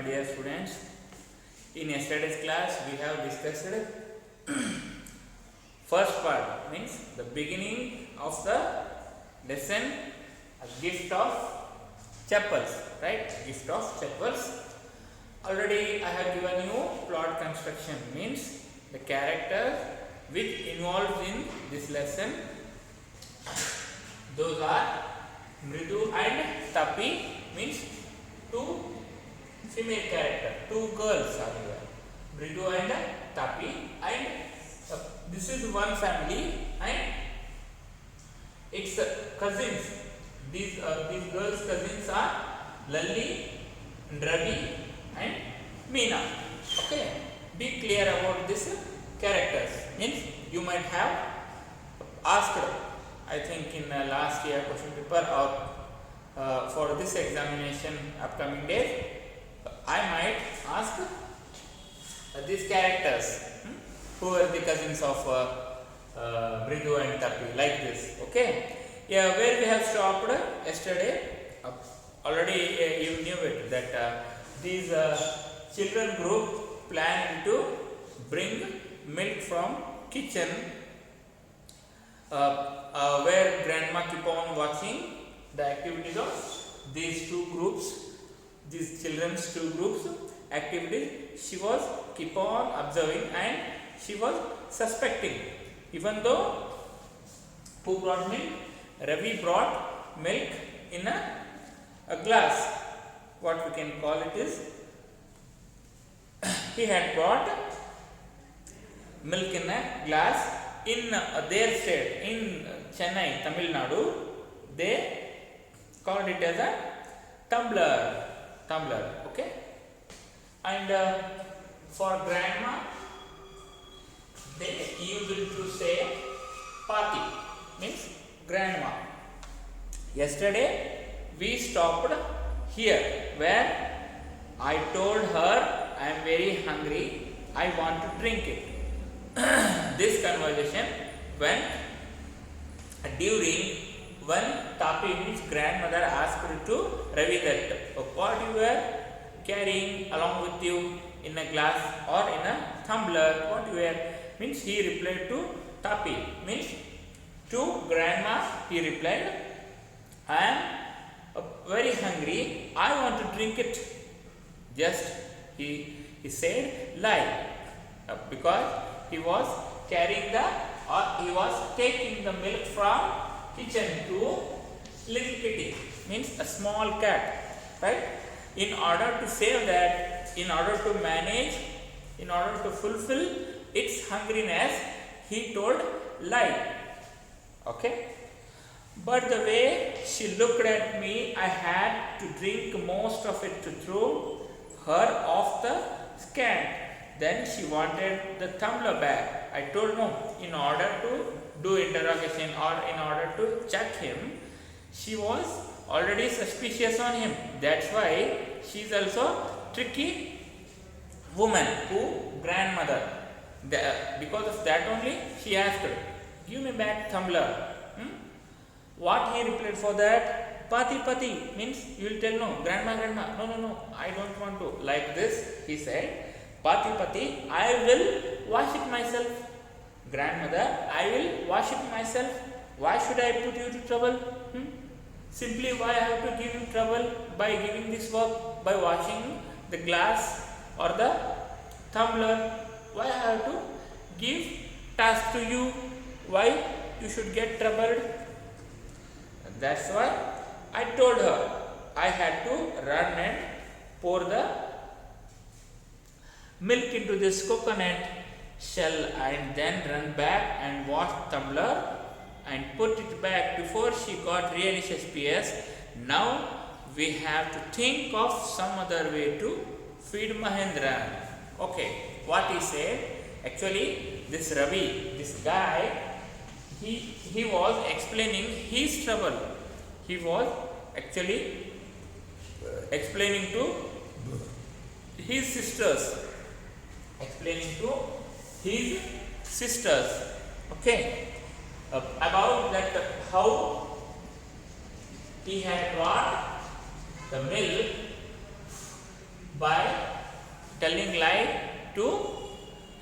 my dear students. In yesterday's class, we have discussed first part, means the beginning of the lesson, a gift of chapels, right? Gift of chapels. Already I have given you plot construction, means the characters which involved in this lesson. Those are Mridu and Tapi, means two female characters, two girls are here, Mridu and Tapi, and this is one family and its cousins. These girls' cousins are Lalli, Ravi and Meena. Okay, be clear about these characters. Means you might have asked, I think in last year question paper or for this examination upcoming days, I might ask these characters who are the cousins of Mridu and Tapi, like this. Okay, yeah, where we have stopped yesterday, already you knew it that these children group planned to bring milk from kitchen where grandma keep on watching the activities of these two groups, these children's two groups activities. She was keep on observing and she was suspecting, even though who brought milk? Ravi brought milk in a glass. What we can call it is, he had brought milk in a glass. In their state, in Chennai, Tamil Nadu, they called it as a tumbler, okay? And for grandma, they used to say Pati, means grandma. Yesterday, we stopped here where I told her I am very hungry, I want to drink it. This conversation went during when Tapi, means grandmother, asked to Ravi that what you were carrying along with you in a glass or in a tumbler, what you were, means he replied to Tapi, means to grandma he replied, I am very hungry, I want to drink it. Just he said lie, because he was carrying he was taking the milk from kitchen to little kitty, means a small cat, right? In order to save that, in order to manage, in order to fulfill its hungriness, he told lie. Okay? But the way she looked at me, I had to drink most of it to throw her off the scent. Then she wanted the tumbler back. I told no. In order to do interrogation or in order to check him, she was already suspicious on him. That's why she is also tricky woman who grandmother. Because of that only she asked her, give me back tumbler. What he replied for that? Pati, means you will tell no. Grandma, no, I don't want to. Like this, he said, Pati, I will wash it myself. Grandmother, I will wash it myself. Why should I put you to trouble? Simply why I have to give you trouble by giving this work, by washing the glass or the tumbler? Why I have to give task to you? Why you should get troubled? That's why I told her I had to run and pour the milk into this coconut shell and then run back and wash tumbler and put it back before she got really suspicious. Now we have to think of some other way to feed Mahendra. Okay, what he said, actually this Ravi, this guy, he was explaining his trouble. He was actually explaining to his sisters. Okay, about that how he had brought the milk by telling lie to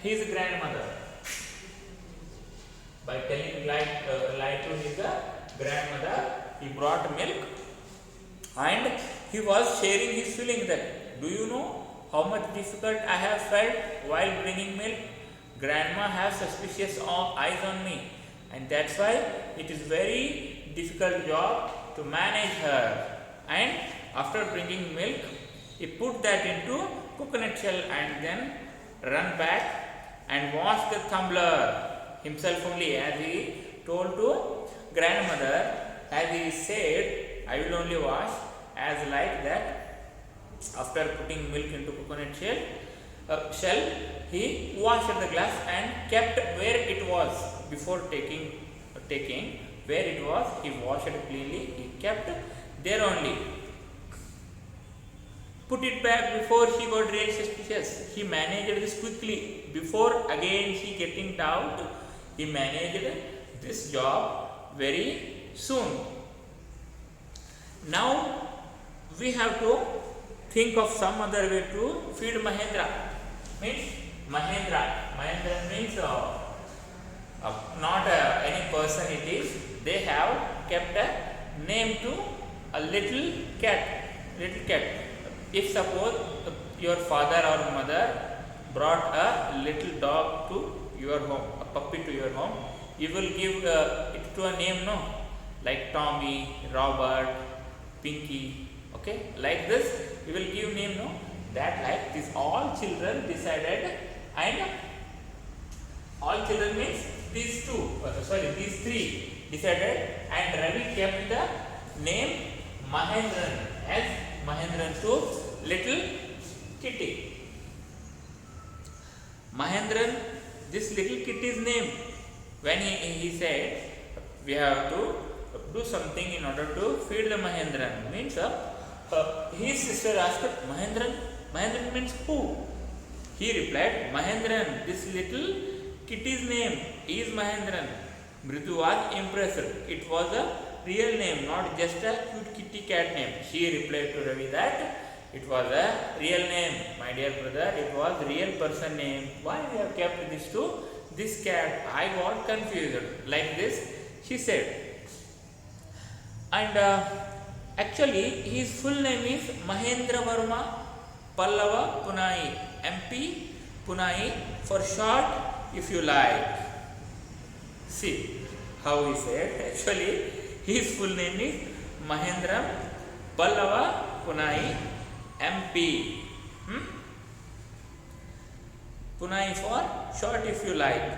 his grandmother. By telling lie to his grandmother, he brought milk and he was sharing his feeling that, do you know how much difficult I have felt while bringing milk? Grandma has suspicious eyes on me, and that's why it is very difficult job to manage her. And after bringing milk, he put that into coconut shell and then run back and wash the tumbler himself only, as he told to grandmother, as he said, I will only wash, as like that. After putting milk into coconut shell, he washed the glass and kept where it was. Before taking where it was, he washed it cleanly, he kept there only. Put it back before he got really suspicious. He managed this quickly. Before again he getting doubt, he managed this job very soon. Now we have to think of some other way to feed Mahendra. Means Mahendra means not any person it is. They have kept a name to a little cat. If suppose your father or mother brought a little dog to your home, a puppy to your home, you will give it to a name, no? Like Tommy, Robert, Pinky, okay? Like this, you will give name, no? That like this, all children decided, and all children means these three decided, and Ravi kept the name Mahendran as Mahendran to little kitty. Mahendran, this little kitty's name. When he said, we have to do something in order to feed the Mahendran. Means his sister asked, Mahendran means who? He replied, Mahendran, this little kitty's name is Mahendran. Mridu was impressed. It was a real name, not just a cute kitty cat name. She replied to Ravi that it was a real name. My dear brother, it was real person name. Why we have kept this to this cat? I got confused. Like this, she said. And actually, his full name is Mahendra Verma Pallava Punai, MP Punai for short, if you like. See how he said. Actually, his full name is Mahendra Pallava Punai, MP. Punai for short, if you like.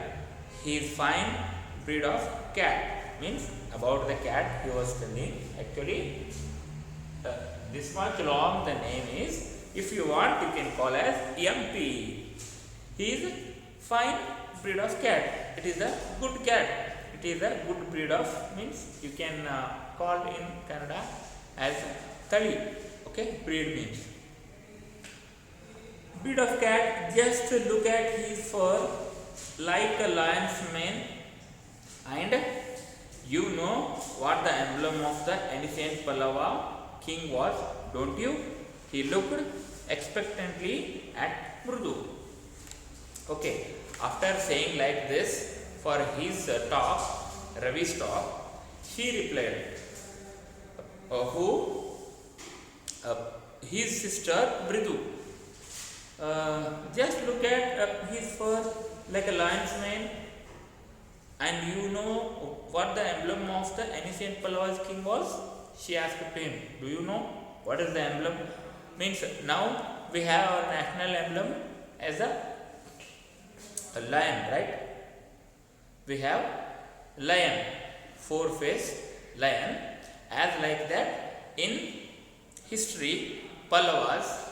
He is fine breed of cat. Means about the cat he was telling. Actually, this much long the name is. If you want, you can call as MP. He is fine breed of cat. It is a good cat. It is a good breed of, means you can call in Kannada as Tali. Okay, breed means. Breed of cat, just look at his fur like a lion's mane, and you know what the emblem of the ancient Pallava king was, don't you? He looked expectantly at Mridu. Okay, after saying like this for his talk, Ravi's talk, she replied, his sister Mridu. Just look at his fur like a lion's mane, and you know what the emblem of the ancient Pallava's king was? She asked to him, do you know what is the emblem? Means now we have our national emblem as a lion, right? We have lion, four-faced lion. As like that, in history, Pallavas,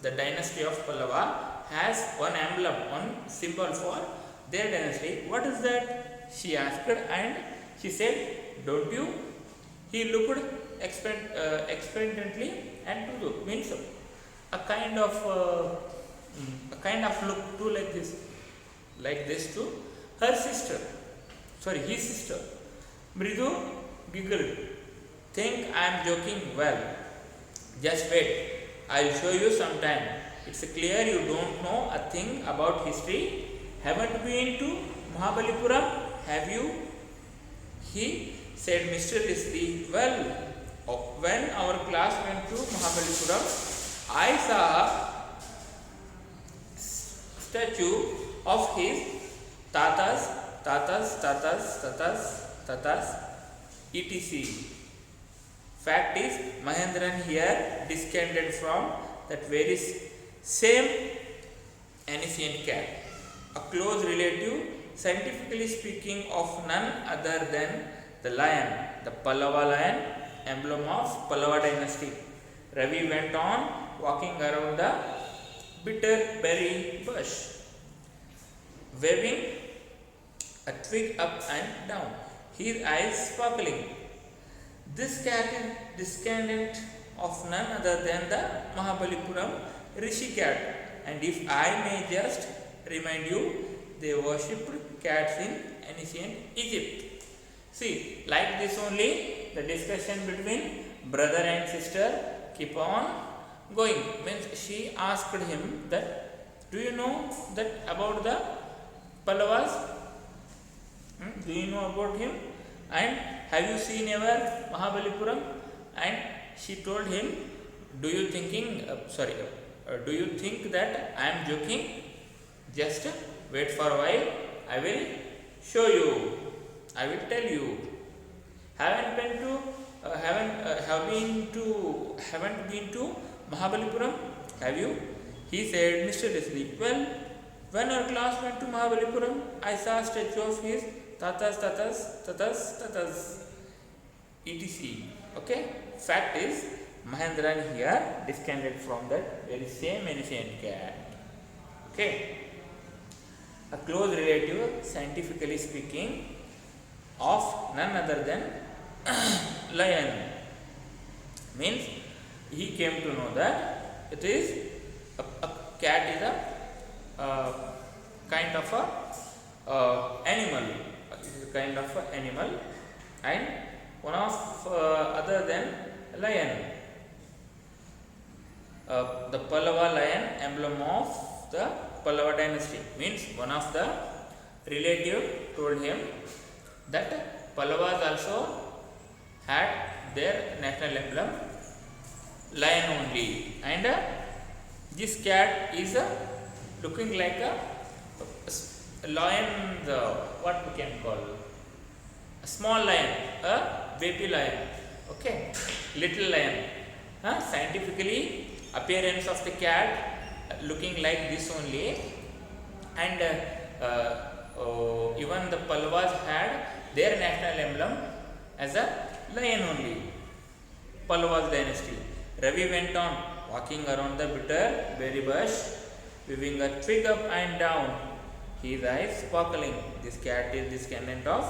the dynasty of Pallava has one emblem, one symbol for their dynasty. What is that? She asked, and she said, don't you? He looked expectantly and to look, means a kind of look to like this to her sister, his sister. Mridu giggled. Think I am joking? Well, just wait, I will show you sometime. it's clear you don't know a thing about history. Haven't been to Mahabalipuram, have you? He said mysteriously. Well, when our class went to Mahabalipuram, I saw a statue of his tatas, etc. Fact is, Mahendran here descended from that very same ancient cat, a close relative, scientifically speaking, of none other than the lion, the Pallava lion, emblem of Pallava dynasty. Ravi went on walking around the bitter berry bush, waving a twig up and down, his eyes sparkling. This cat is descendant of none other than the Mahabalipuram Rishi cat, and if I may just remind you, they worshipped cats in ancient Egypt. See, like this only, the discussion between brother and sister keep on going. Means she asked him that, do you know that about the Pallavas? Do you know about him? And have you seen ever Mahabalipuram? And she told him, do you think that I am joking? Just wait for a while, I will show you, I will tell you. Haven't been to Mahabalipuram, have you? He said mysteriously. Well, when our class went to Mahabalipuram, I saw a statue of his tatas, etc. Okay? Fact is, Mahendran here descended from that very same ancient cat. Okay? A close relative, scientifically speaking, of none other than lion. Means he came to know that it is a cat is a kind of a animal. Kind of an animal, and one of other than lion, the Pallava lion, emblem of the Pallava dynasty. Means one of the relative told him that Pallavas also had their national emblem lion only, and this cat is looking like a lion, what we can call a small lion, a baby lion, okay, little lion. Scientifically, appearance of the cat looking like this only, and even the Pallavas had their national emblem as a lion only, Pallavas dynasty. Ravi went on walking around the bitter berry bush, waving a twig up and down, his eyes sparkling. This cat is descendant of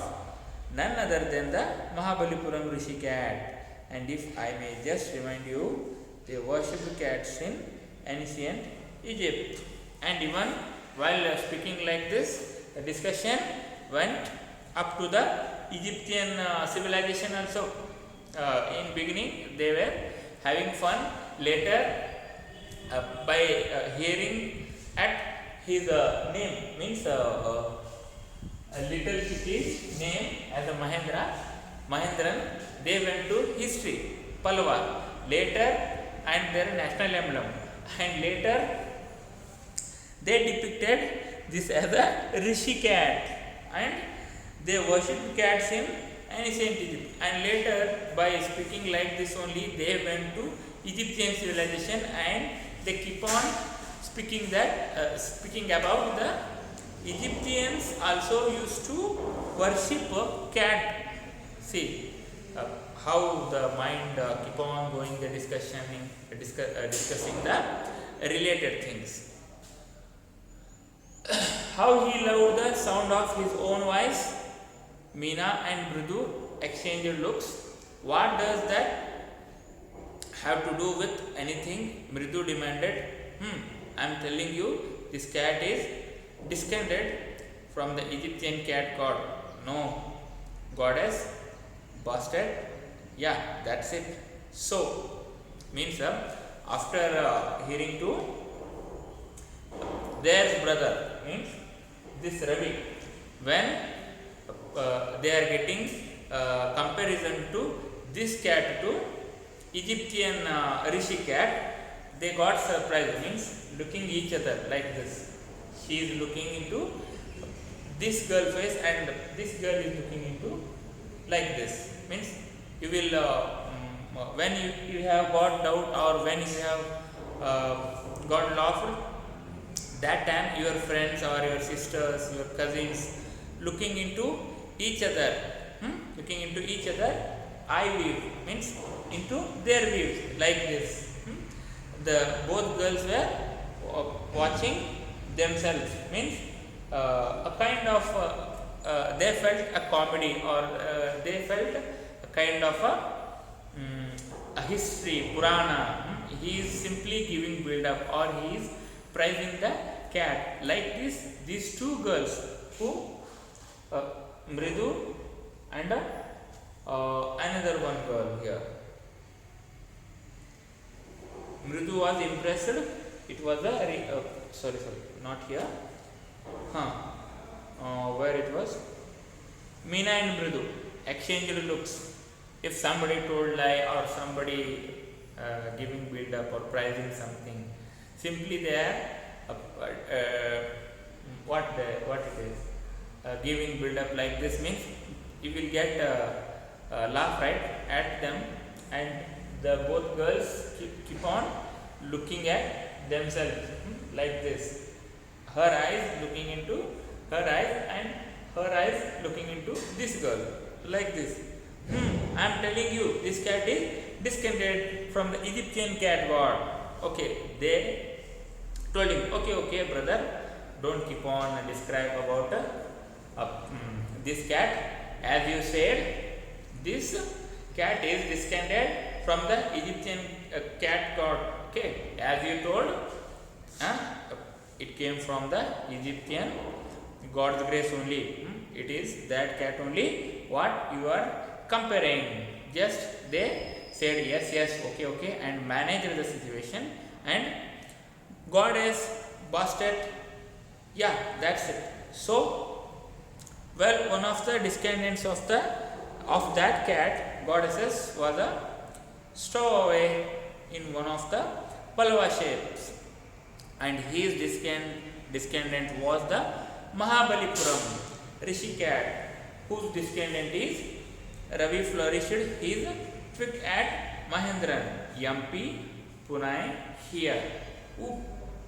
none other than the Mahabalipuram Rishi cat, and if I may just remind you, they worshipped cats in ancient Egypt. And even while speaking like this, the discussion went up to the Egyptian civilization also. In beginning they were having fun. Later, by hearing at his name, means a little city's name as a Mahendran, they went to history, Pallava, later, and their national emblem, and later they depicted this as a Rishi cat, and they worshipped cats in ancient Egypt, and later by speaking like this only, they went to Egyptian civilization, and they keep on speaking that speaking about the Egyptians also used to worship a cat. See how the mind keep on going the discussioning, discussing the related things. How he loved the sound of his own voice. Meena and Mridu exchanged looks. What does that have to do with anything? Mridu demanded. I am telling you, this cat is descended from the Egyptian cat god. No, goddess, bastard. Yeah, that's it. So, means after hearing to theirs brother means this Ravi. When they are getting comparison to this cat to Egyptian Rishi cat, they got surprised, means looking each other like this. She is looking into this girl face and this girl is looking into like this. Means you will when you have got doubt or when you have got lost, that time your friends or your sisters, your cousins looking into each other, looking into each other eye view, means into their views like this. The both girls were watching themselves, means a kind of they felt a comedy or they felt a kind of a history, Purana. He is simply giving build up or he is praising the cat like this. These two girls who Mridu and another one girl here. Mridu was impressed. It was a sorry, not here. Where it was? Meena and Mridu exchanged looks. If somebody told lie or somebody giving build up or praising something, simply they are what it is giving build up like this, means you will get laugh right at them, and the both girls keep on looking at themselves like this. Her eyes looking into her eyes and her eyes looking into this girl like this. I am telling you, this cat is descended from the Egyptian cat god. Okay, they told him, okay brother, don't keep on describe about this cat. As you said, this cat is descended from the Egyptian cat god. Okay, as you told, it came from the Egyptian God's grace only. It is that cat only what you are comparing. Just they said yes, okay, and managed the situation, and God has busted. Yeah, that's it. So, well, one of the descendants of that cat goddesses was a stowaway in one of the Pallava shapes, and his descendant was the Mahabalipuram Rishi cat, whose descendant is Ravi flourished his twig at Mahendran, Yampi, Pune, here.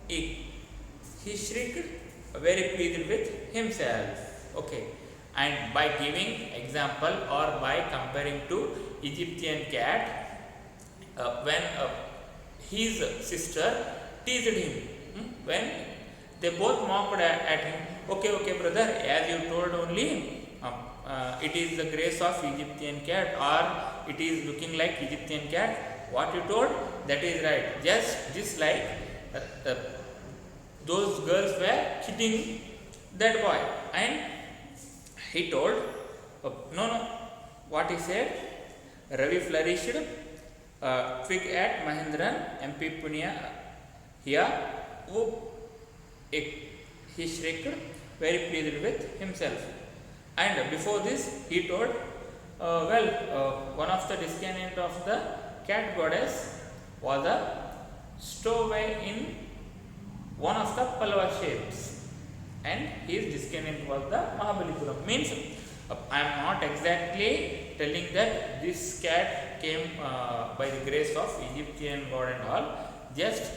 He shrieked, very pleased with himself. Okay, and by giving example or by comparing to Egyptian cat, when his sister teased him, when they both mocked at him. Okay brother, as you told only, it is the grace of Egyptian cat or it is looking like Egyptian cat. What you told, that is right. Just like those girls were kidding that boy, and he told, no, what he said, Ravi flourished twig at Mahendran, MP Pune, here. He shrieked, very pleased with himself. And before this, he told, one of the descendant of the cat goddess was a stowaway in one of the Pallava shapes, and his descendant was the Mahabalipuram. Means, I am not exactly telling that this cat came by the grace of Egyptian god and all. Just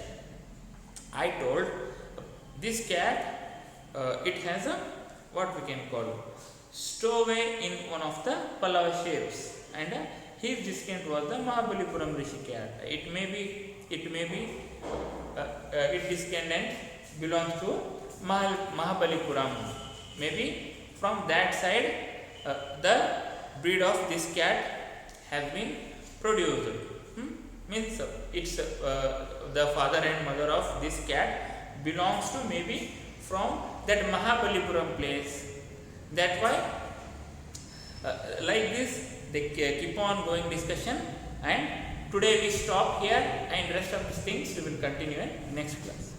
I told this cat, it has a what we can call stowaway in one of the Pallava shapes, and his descendant was the Mahabalipuram Rishi cat. It may be its descendant belongs to Mahabalipuram. Maybe from that side the breed of this cat has been produced. Means it's the father and mother of this cat belongs to maybe from that Mahabalipuram place. That's why like this they keep on going discussion, and today we stop here, and rest of these things we will continue in next class.